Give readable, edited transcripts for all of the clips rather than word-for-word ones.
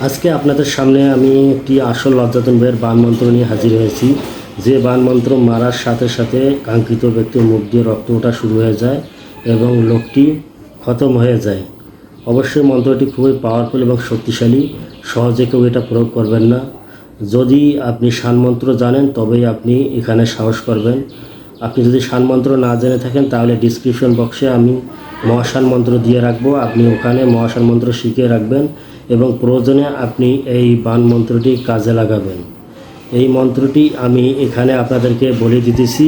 আজকে আপনাদের সামনে আমি একটি আসল লজ্জাতন বইয়ের বান মন্ত্র নিয়ে হাজির হয়েছি। যে বান মন্ত্র মারার সাথে সাথে কাঙ্ক্ষিত ব্যক্তির মুখ দিয়ে রক্ত ওঠা শুরু হয়ে যায় এবং লোকটি খতম হয়ে যায়। অবশ্যই মন্ত্রটি খুবই পাওয়ারফুল এবং শক্তিশালী। সহজে কেউ এটা প্রয়োগ করবেন না। যদি আপনি শানমন্ত্র জানেন তবেই আপনি এখানে সাহস করবেন। আপনি যদি শানমন্ত্র না জেনে থাকেন তাহলে ডিসক্রিপশন বক্সে আমি মহাশান মন্ত্র দিয়ে রাখবো। আপনি ওখানে মহাশান মন্ত্র শিখে রাখবেন এবং প্রয়োজনে আপনি এই বান মন্ত্রটি কাজে লাগাবেন। এই মন্ত্রটি আমি এখানে আপনাদেরকে বলে দিতেছি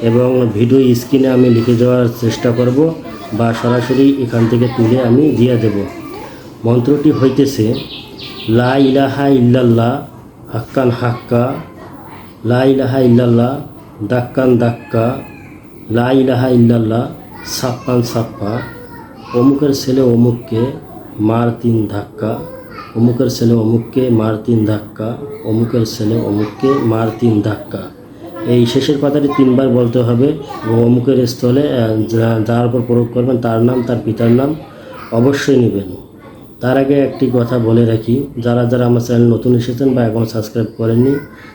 এবং ভিডিও স্ক্রিনে আমি লিখে দেওয়ার চেষ্টা করব বা সরাসরি এখান থেকে তুলে আমি দিয়ে দেব। মন্ত্রটি হইতেছে লা ইলাহা ইল্লাল্লাহ হাক্কান হাক্কা, লা ইলাহা ইল্লাল্লাহ দাক্কান দাক্কা, লা ইলাহা ইল্লাল্লাহ ছাপ্পান ছাপ্পা, অমুকের ছেলে অমুককে মার 3 ধাক্কা, অমুকের ছেলে অমুককে মার 3 ধাক্কা, অমুকের ছেলে অমুককে মার 3 ধাক্কা। এই শেষের কথাটি 3 বার বলতে হবে এবং অমুকের স্থলে যার উপর প্রয়োগ করবেন তার নাম, তার পিতার নাম অবশ্যই নেবেন। তার আগে একটি কথা বলে রাখি, যারা আমার চ্যানেল নতুন এসেছেন বা এখনও সাবস্ক্রাইব করেননি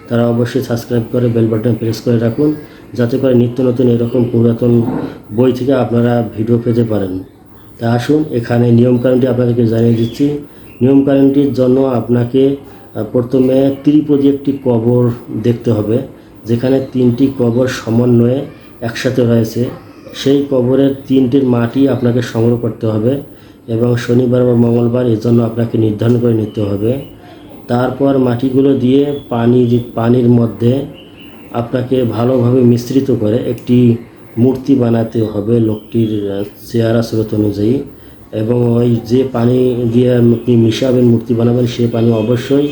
তারা অবশ্যই সাবস্ক্রাইব করে বেল বাটন প্রেস করে রাখুন, যাতে করে নিত্য নতুন এরকম পুরাতন বই থেকে আপনারা ভিডিও পেতে পারেন। তা আসুন এখানে নিয়মকানুনটি আপনাদেরকে জানিয়ে দিচ্ছি। নিয়মকানুনটির জন্য আপনাকে প্রথমে ত্রিপদী একটি কবর দেখতে হবে, যেখানে 3টি কবর সমন্বয়ে একসাথে রয়েছে। সেই কবরের 3টির মাটি আপনাকে সংগ্রহ করতে হবে এবং শনিবার বা মঙ্গলবার এর জন্য আপনাকে নির্ধারণ করে নিতে হবে। তারপর মাটিগুলো দিয়ে পানির মধ্যে আপনাকে ভালোভাবে মিশ্রিত করে একটি মূর্তি বানাতে হবে লোকটির চেহারা স্রোত অনুযায়ী, এবং ওই যে পানি দিয়ে আপনি মিশাবেন মূর্তি বানাবেন সে পানি অবশ্যই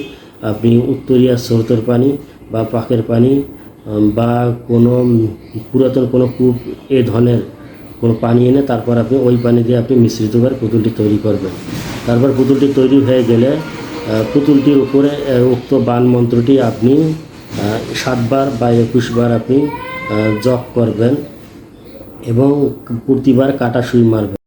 আপনি উত্তরিয়া স্রোতের পানি বা পাকের পানি বা কোনো পুরাতন কোনো কূপ এ ধরনের কোনো পানি এনে তারপর আপনি ওই পানি দিয়ে আপনি মিশ্রিত করে পুতুলটি তৈরি করবেন। তারপর পুতুলটি তৈরি হয়ে গেলে পুতুলটির উপরে উক্ত বান মন্ত্রটি আপনি 7 বার বা 21 বার আপনি জপ করবেন এবং প্রতিবার কাটা সুই মারবেন।